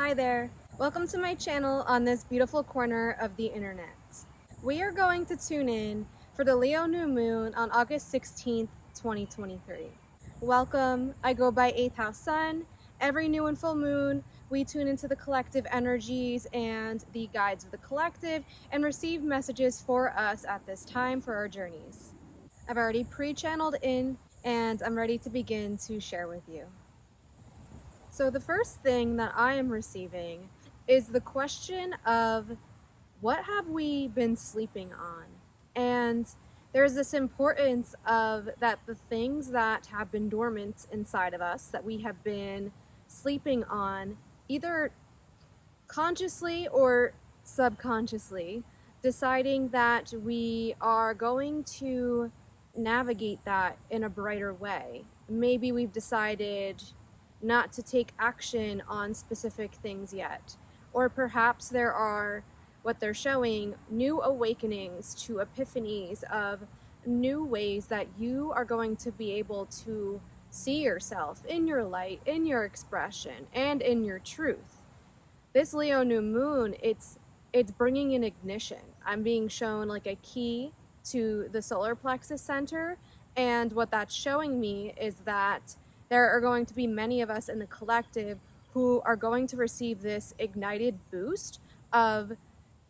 Hi there. Welcome to my channel on this beautiful corner of the internet. We are going to tune in for the Leo new moon on August 16th, 2023. Welcome. I go by 8th house sun. Every new and full moon, we tune into the collective energies and the guides of the collective and receive messages for us at this time for our journeys. I've already pre-channeled in and I'm ready to begin to share with you. So the first thing that I am receiving is the question of what have we been sleeping on? And there's this importance of that the things that have been dormant inside of us that we have been sleeping on, either consciously or subconsciously, deciding that we are going to navigate that in a brighter way. Maybe we've decided not to take action on specific things yet. Or perhaps there are, what they're showing, new awakenings to epiphanies of new ways that you are going to be able to see yourself in your light, in your expression, and in your truth. This Leo new moon, it's bringing an ignition. I'm being shown like a key to the solar plexus center, and what that's showing me is that there are going to be many of us in the collective who are going to receive this ignited boost of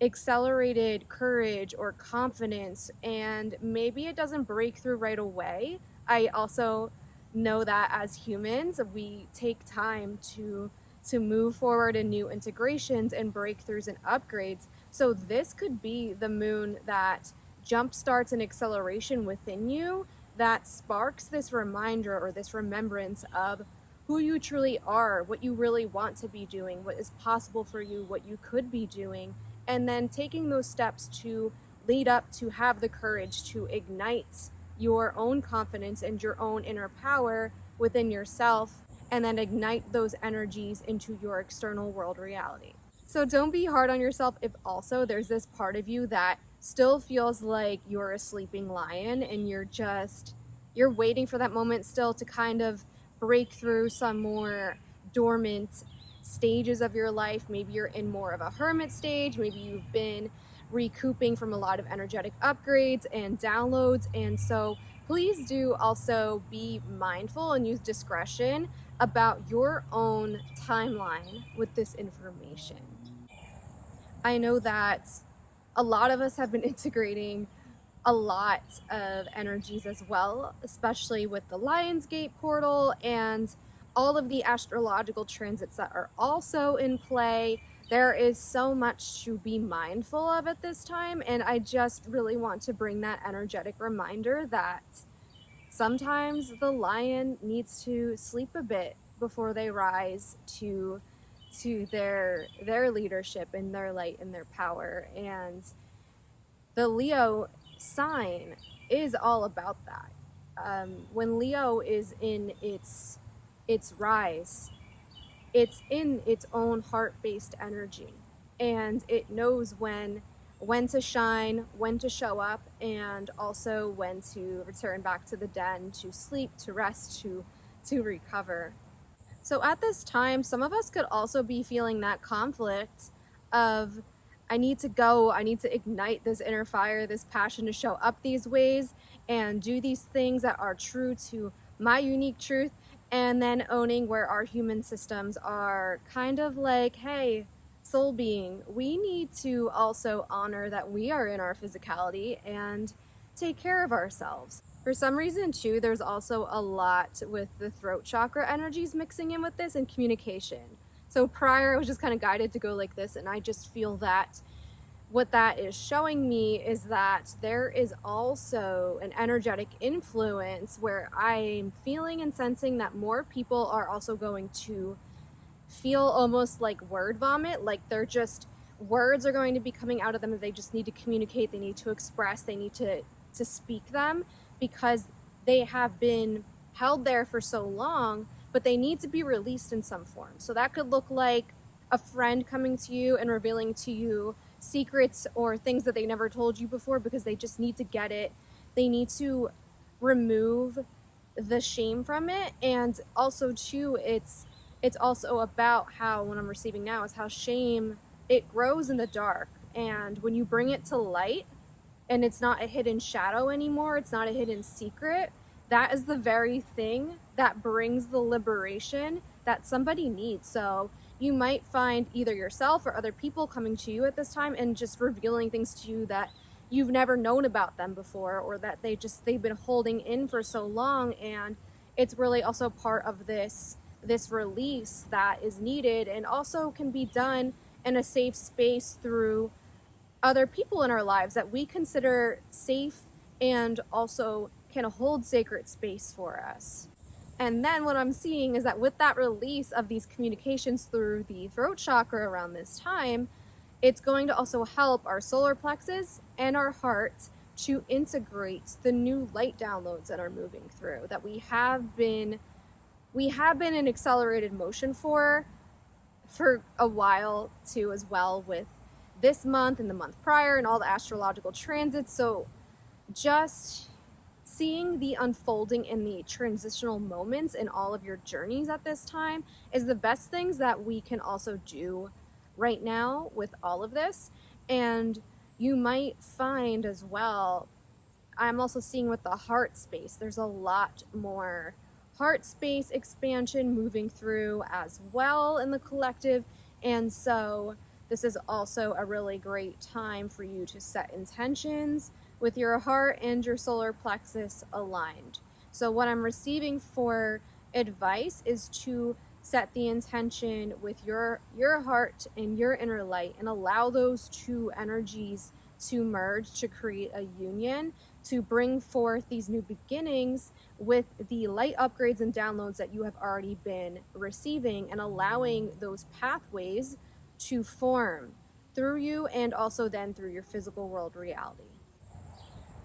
accelerated courage or confidence, and maybe it doesn't break through right away. I also know that as humans, we take time to move forward in new integrations and breakthroughs and upgrades. So this could be the moon that jumpstarts an acceleration within you that sparks this reminder or this remembrance of who you truly are, what you really want to be doing, what is possible for you, what you could be doing, and then taking those steps to lead up to have the courage to ignite your own confidence and your own inner power within yourself, and then ignite those energies into your external world reality. So don't be hard on yourself if also there's this part of you that still feels like you're a sleeping lion and you're waiting for that moment still to kind of break through some more dormant stages of your life. Maybe you're in more of a hermit stage, maybe you've been recouping from a lot of energetic upgrades and downloads, and so please do also be mindful and use discretion about your own timeline with this information. I know that a lot of us have been integrating a lot of energies as well, especially with the Lionsgate portal and all of the astrological transits that are also in play. There is so much to be mindful of at this time, and I just really want to bring that energetic reminder that sometimes the lion needs to sleep a bit before they rise to their leadership and their light and their power. And the Leo sign is all about that. When Leo is in its rise, it's in its own heart-based energy, and it knows when to shine, when to show up, and also when to return back to the den, to sleep, to rest, to recover. So at this time, some of us could also be feeling that conflict of, I need to go, I need to ignite this inner fire, this passion to show up these ways and do these things that are true to my unique truth, and then owning where our human systems are kind of like, hey, soul being, we need to also honor that we are in our physicality and take care of ourselves. For some reason too, there's also a lot with the throat chakra energies mixing in with this and communication. So prior, I was just kind of guided to go like this, and I just feel that what that is showing me is that there is also an energetic influence where I'm feeling and sensing that more people are also going to feel almost like word vomit, like they're just, words are going to be coming out of them, and they just need to communicate, they need to express, they need to speak them, because they have been held there for so long, but they need to be released in some form. So that could look like a friend coming to you and revealing to you secrets or things that they never told you before because they just need to get it. They need to remove the shame from it. And also too, it's it's also about how, what I'm receiving now is how shame, it grows in the dark. And when you bring it to light, and it's not a hidden shadow anymore, it's not a hidden secret, that is the very thing that brings the liberation that somebody needs. So you might find either yourself or other people coming to you at this time and just revealing things to you that you've never known about them before, or that they've been holding in for so long. And it's really also part of this release that is needed, and also can be done in a safe space through other people in our lives that we consider safe and also can hold sacred space for us. And then what I'm seeing is that with that release of these communications through the throat chakra around this time, it's going to also help our solar plexus and our heart to integrate the new light downloads that are moving through, that we have been in accelerated motion for a while too, as well, with this month and the month prior and all the astrological transits. So just seeing the unfolding in the transitional moments in all of your journeys at this time is the best things that we can also do right now with all of this. And you might find as well, I'm also seeing with the heart space, there's a lot more heart space expansion moving through as well in the collective. And so this is also a really great time for you to set intentions with your heart and your solar plexus aligned. So what I'm receiving for advice is to set the intention with your heart and your inner light, and allow those two energies to merge to create a union, to bring forth these new beginnings with the light upgrades and downloads that you have already been receiving, and allowing those pathways to form through you and also then through your physical world reality.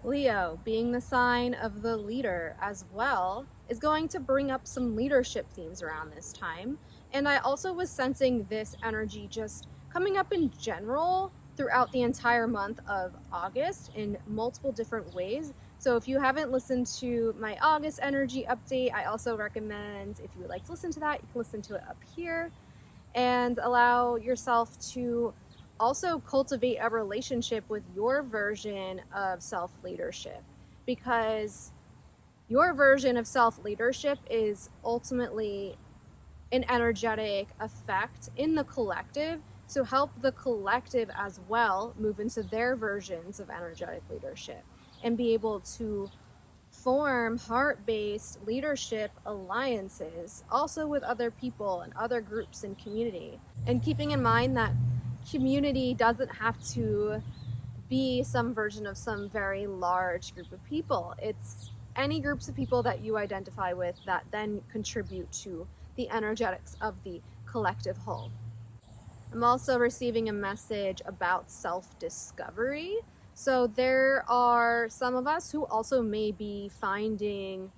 Leo, being the sign of the leader as well, is going to bring up some leadership themes around this time. And I also was sensing this energy just coming up in general throughout the entire month of August in multiple different ways. So if you haven't listened to my August energy update, I also recommend, if you would like to listen to that, you can listen to it up here, and allow yourself to also cultivate a relationship with your version of self-leadership, because your version of self-leadership is ultimately an energetic effect in the collective to help the collective as well move into their versions of energetic leadership and be able to form heart-based leadership alliances also with other people and other groups and community. And keeping in mind that community doesn't have to be some version of some very large group of people. It's any groups of people that you identify with that then contribute to the energetics of the collective whole. I'm also receiving a message about self-discovery. So there are some of us who also may be finding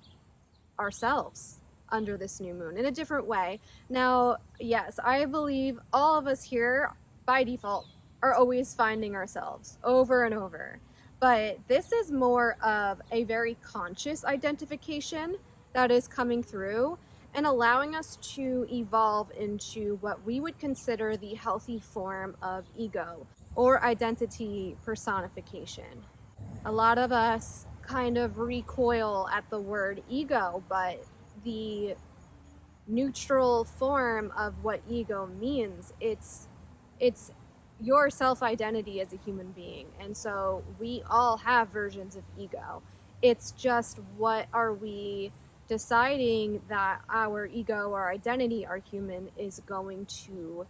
ourselves under this new moon in a different way. Now, yes, I believe all of us here by default are always finding ourselves over and over. But this is more of a very conscious identification that is coming through and allowing us to evolve into what we would consider the healthy form of ego or identity personification. A lot of us kind of recoil at the word ego, but the neutral form of what ego means, it's your self-identity as a human being. And so we all have versions of ego. It's just, what are we deciding that our ego, our identity, our human is going to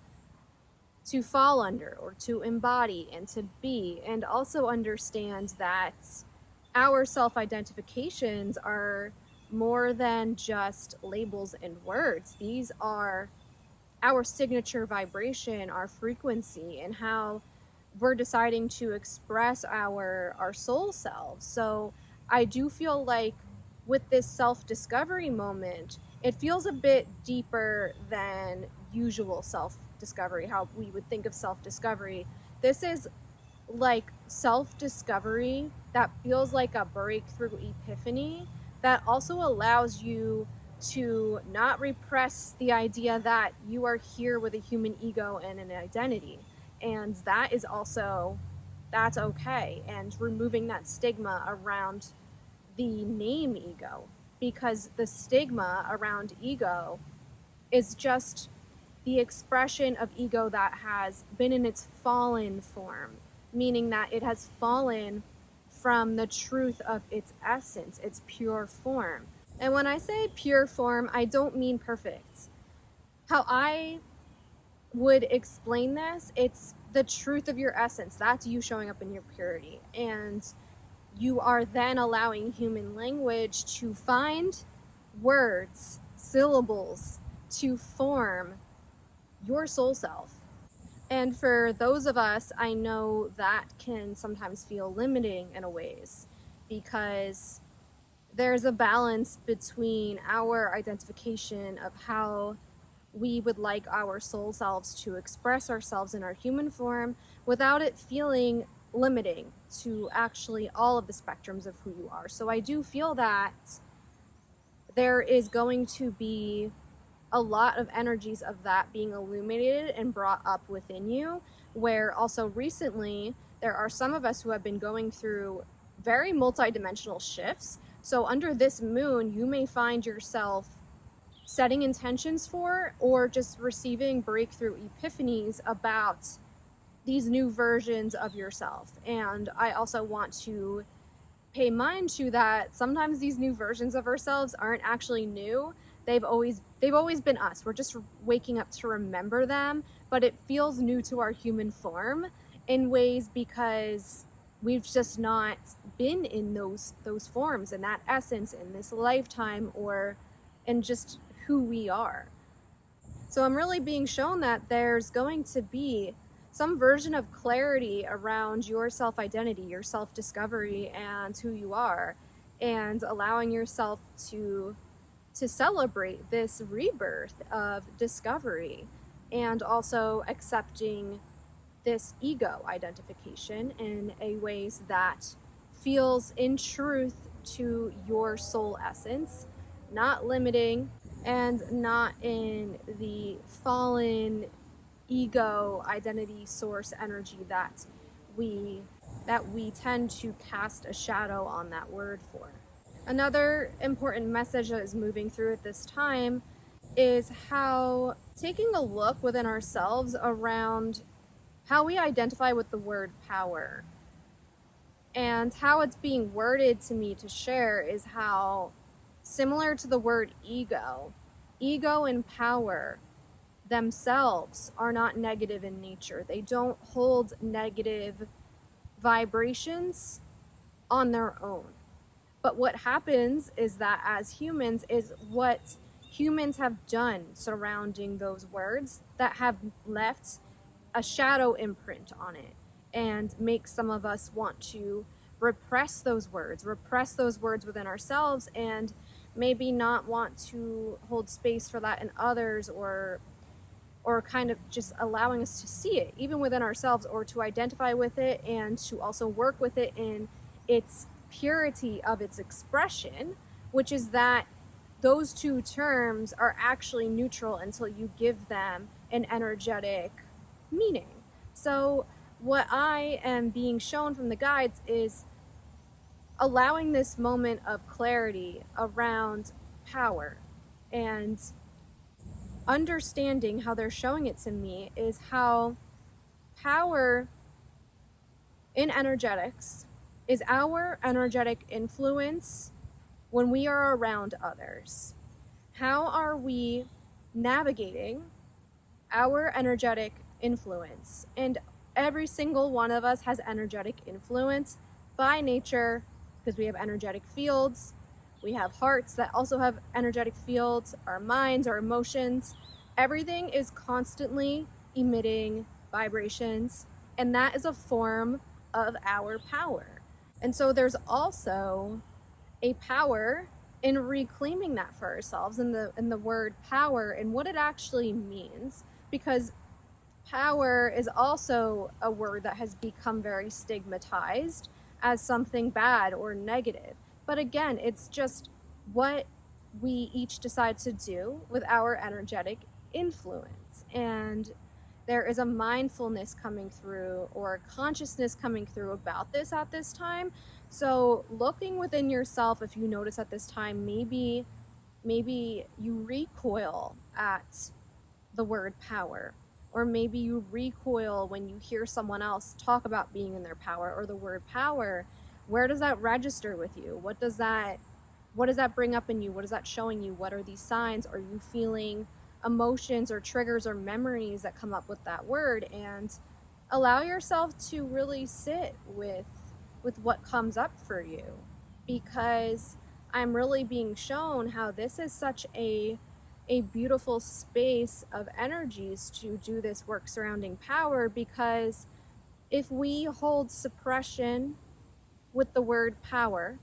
fall under or to embody and to be. And also understand that our self-identifications are more than just labels and words. These are our signature vibration, our frequency, and how we're deciding to express our soul selves. So I do feel like with this self-discovery moment, it feels a bit deeper than usual self-discovery, how we would think of self-discovery. This is like self-discovery that feels like a breakthrough epiphany that also allows you to not repress the idea that you are here with a human ego and an identity. And that is also, that's okay. And removing that stigma around the name ego, because the stigma around ego is just the expression of ego that has been in its fallen form, meaning that it has fallen from the truth of its essence, its pure form. And when I say pure form, I don't mean perfect. How I would explain this, it's the truth of your essence. That's you showing up in your purity. And you are then allowing human language to find words, syllables, to form your soul self. And for those of us, I know that can sometimes feel limiting in a ways, because there's a balance between our identification of how we would like our soul selves to express ourselves in our human form without it feeling limiting to actually all of the spectrums of who you are. So I do feel that there is going to be a lot of energies of that being illuminated and brought up within you, where also recently there are some of us who have been going through very multidimensional shifts. So under this moon, you may find yourself setting intentions for or just receiving breakthrough epiphanies about these new versions of yourself. And I also want to pay mind to that sometimes these new versions of ourselves aren't actually new. They've always been us. We're just waking up to remember them, but it feels new to our human form in ways because we've just not been in those forms and that essence in this lifetime or in just who we are. So I'm really being shown that there's going to be some version of clarity around your self-identity, your self-discovery, and who you are, and allowing yourself to celebrate this rebirth of discovery, and also accepting this ego identification in a ways that feels in truth to your soul essence, not limiting and not in the fallen ego identity source energy that we tend to cast a shadow on that word for. Another important message that is moving through at this time is how taking a look within ourselves around how we identify with the word power, and how it's being worded to me to share is how similar to the word ego and power themselves are not negative in nature. They don't hold negative vibrations on their own. But what happens is that as humans is what humans have done surrounding those words that have left a shadow imprint on it and make some of us want to repress those words within ourselves, and maybe not want to hold space for that in others, or kind of just allowing us to see it even within ourselves, or to identify with it and to also work with it in its purity of its expression, which is that those two terms are actually neutral until you give them an energetic meaning. So what I am being shown from the guides is allowing this moment of clarity around power, and understanding how they're showing it to me is how power in energetics is our energetic influence when we are around others. How are we navigating our energetic influence? And every single one of us has energetic influence by nature, because we have energetic fields. We have hearts that also have energetic fields, our minds, our emotions. Everything is constantly emitting vibrations, and that is a form of our power. And so there's also a power in reclaiming that for ourselves in the word power and what it actually means, because power is also a word that has become very stigmatized as something bad or negative. But again, it's just what we each decide to do with our energetic influence. And there is a mindfulness coming through or a consciousness coming through about this at this time. So looking within yourself, if you notice at this time, maybe you recoil at the word power, or maybe you recoil when you hear someone else talk about being in their power or the word power. Where does that register with you? What does that bring up in you? What is that showing you? What are these signs? Are you feeling emotions or triggers or memories that come up with that word? And allow yourself to really sit with what comes up for you, because I'm really being shown how this is such a beautiful space of energies to do this work surrounding power. Because if we hold suppression with the word power,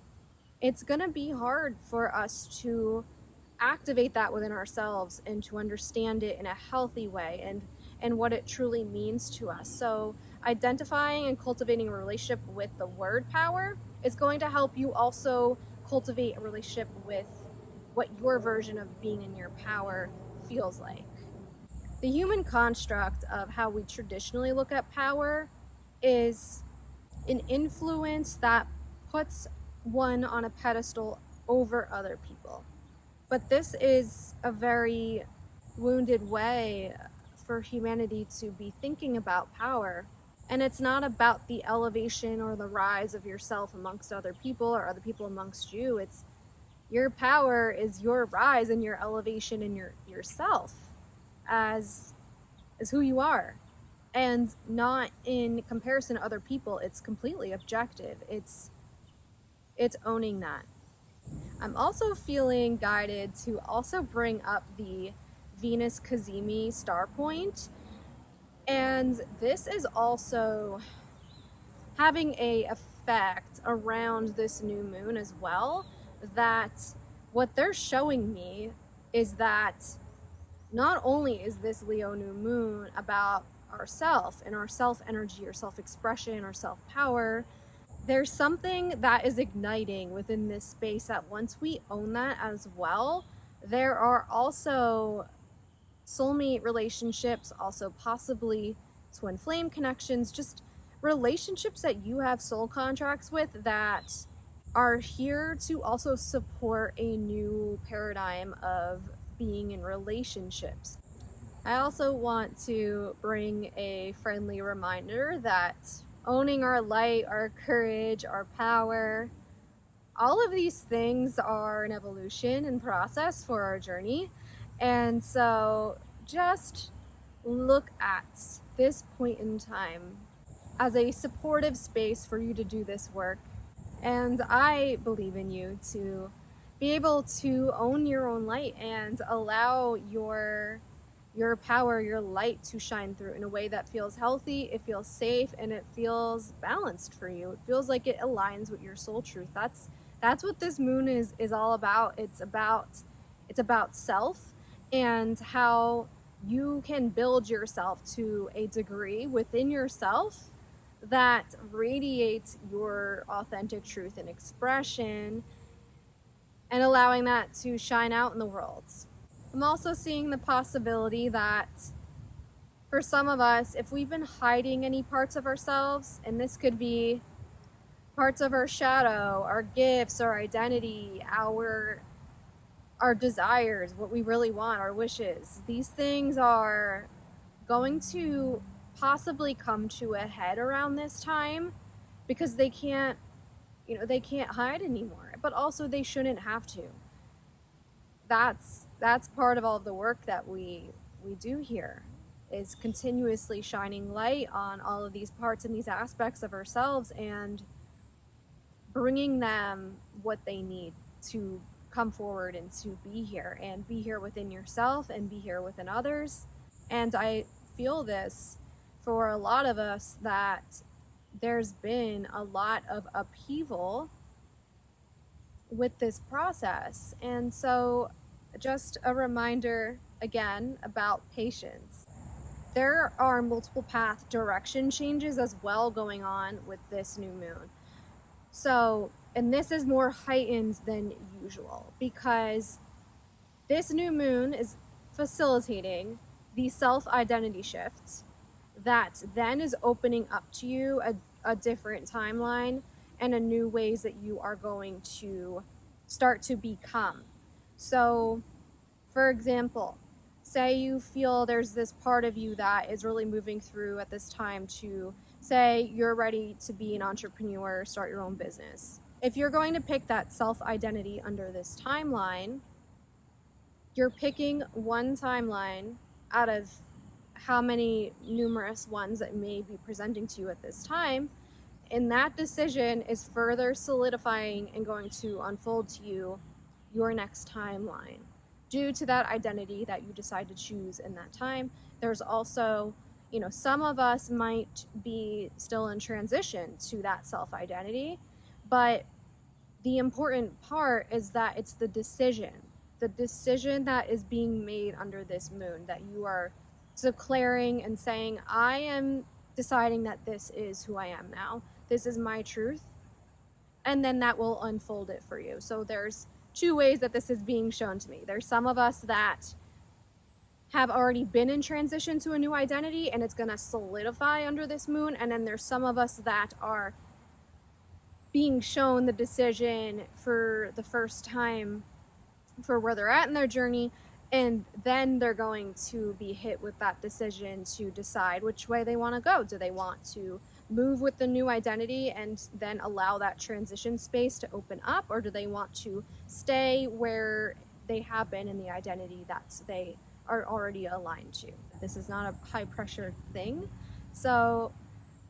it's going to be hard for us to activate that within ourselves and to understand it in a healthy way and what it truly means to us. So identifying and cultivating a relationship with the word power is going to help you also cultivate a relationship with what your version of being in your power feels like. The human construct of how we traditionally look at power is an influence that puts one on a pedestal over other people. But this is a very wounded way for humanity to be thinking about power. And it's not about the elevation or the rise of yourself amongst other people or other people amongst you. It's your power is your rise and your elevation in yourself as who you are, and not in comparison to other people. It's completely objective. It's owning that. I'm also feeling guided to also bring up the Venus Cazimi star point. And this is also having a effect around this new moon as well, that what they're showing me is that not only is this Leo new moon about ourself and our self energy or self expression or self power, there's something that is igniting within this space that once we own that as well, there are also soulmate relationships, also possibly twin flame connections, just relationships that you have soul contracts with that are here to also support a new paradigm of being in relationships. I also want to bring a friendly reminder that owning our light, our courage, our power, all of these things are an evolution and process for our journey. And so just look at this point in time as a supportive space for you to do this work. And I believe in you to be able to own your own light and allow your power, your light to shine through in a way that feels healthy, it feels safe, and it feels balanced for you. It feels like it aligns with your soul truth. That's what this moon is all about. It's about self and how you can build yourself to a degree within yourself that radiates your authentic truth and expression, and allowing that to shine out in the world. I'm also seeing the possibility that for some of us, if we've been hiding any parts of ourselves, and this could be parts of our shadow, our gifts, our identity, our desires, what we really want, our wishes, these things are going to possibly come to a head around this time, because they can't hide anymore, but also they shouldn't have to. That's part of all of the work that we do here, is continuously shining light on all of these parts and these aspects of ourselves and bringing them what they need to come forward and to be here within yourself and be here within others. And I feel this for a lot of us, that there's been a lot of upheaval with this process. And so just a reminder again about patience. There are multiple path direction changes as well going on with this new moon. So, and this is more heightened than usual, because This new moon is facilitating the self-identity shift that then is opening up to you a different timeline and a new ways that you are going to start to become. So, for example, say you feel there's this part of you that is really moving through at this time to say you're ready to be an entrepreneur, start your own business. If you're going to pick that self-identity under this timeline, you're picking one timeline out of how many numerous ones that may be presenting to you at this time, and that decision is further solidifying and going to unfold to you your next timeline due to that identity that you decide to choose in that time. There's also, some of us might be still in transition to that self-identity, but the important part is that it's the decision that is being made under this moon, that you are declaring and saying, I am deciding that this is who I am now. This is my truth. And then that will unfold it for you. So there's two ways that this is being shown to me. There's some of us that have already been in transition to a new identity and it's going to solidify under this moon. And then there's some of us that are being shown the decision for the first time for where they're at in their journey, and then they're going to be hit with that decision to decide which way they want to go. Do they want to move with the new identity and then allow that transition space to open up, or do they want to stay where they have been in the identity that they are already aligned to? This is not a high pressure thing. So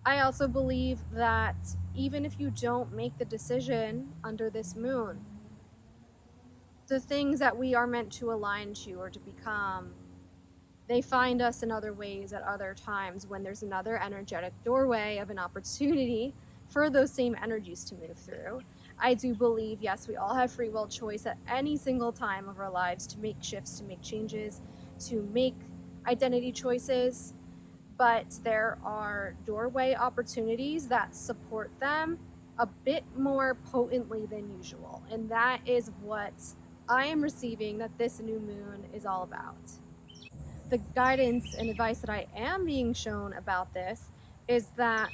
I also believe that even if you don't make the decision under this moon, the things that we are meant to align to or to become, they find us in other ways at other times when there's another energetic doorway of an opportunity for those same energies to move through. I do believe, yes, we all have free will choice at any single time of our lives to make shifts, to make changes, to make identity choices, but there are doorway opportunities that support them a bit more potently than usual. And that is what I am receiving that this new moon is all about. The guidance and advice that I am being shown about this is that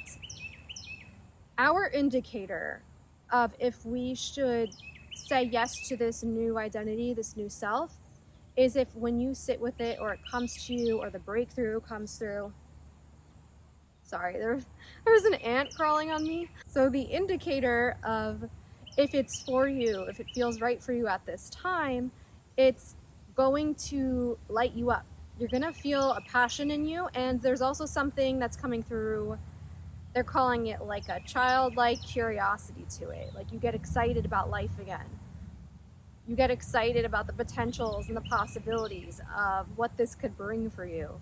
our indicator of if we should say yes to this new identity, this new self, is if when you sit with it or it comes to you or the breakthrough comes through. Sorry, there's an ant crawling on me. So the indicator of if it's for you, if it feels right for you at this time, it's going to light you up. You're going to feel a passion in you, and there's also something that's coming through. They're calling it like a childlike curiosity to it. Like you get excited about life again. You get excited about the potentials and the possibilities of what this could bring for you,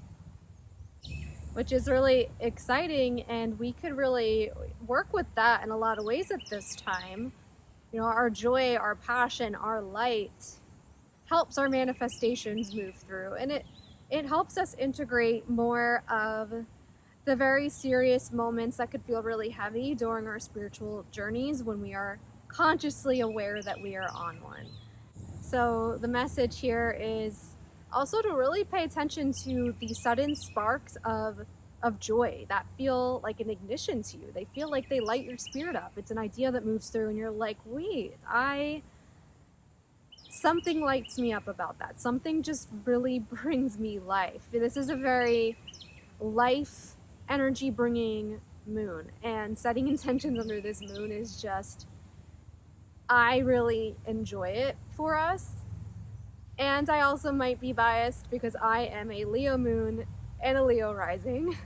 which is really exciting, and we could really work with that in a lot of ways at this time. Our joy, our passion, our light helps our manifestations move through, and it helps us integrate more of the very serious moments that could feel really heavy during our spiritual journeys when we are consciously aware that we are on one. So the message here is also to really pay attention to the sudden sparks of joy that feel like an ignition to you. They feel like they light your spirit up. It's an idea that moves through and you're like, wait, something lights me up about that. Something just really brings me life. This is a very life energy bringing moon, and setting intentions under this moon is just, I really enjoy it for us. And I also might be biased because I am a Leo moon and a Leo rising.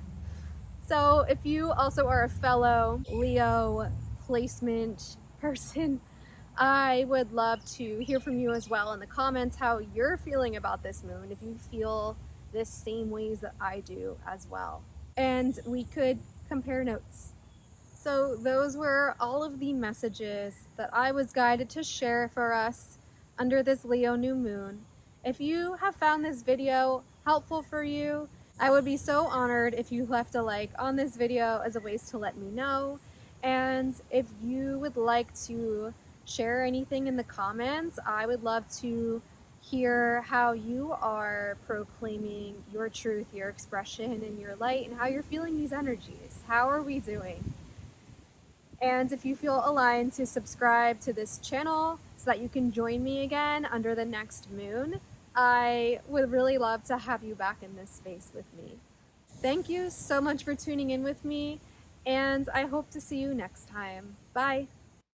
So if you also are a fellow Leo placement person, I would love to hear from you as well in the comments how you're feeling about this moon, if you feel the same ways that I do as well. And we could compare notes. So those were all of the messages that I was guided to share for us under this Leo new moon. If you have found this video helpful for you, I would be so honored if you left a like on this video as a way to let me know. And if you would like to share anything in the comments, I would love to hear how you are proclaiming your truth, your expression, and your light, and how you're feeling these energies. How are we doing? And if you feel aligned to subscribe to this channel so that you can join me again under the next moon, I would really love to have you back in this space with me. Thank you so much for tuning in with me, and I hope to see you next time. Bye.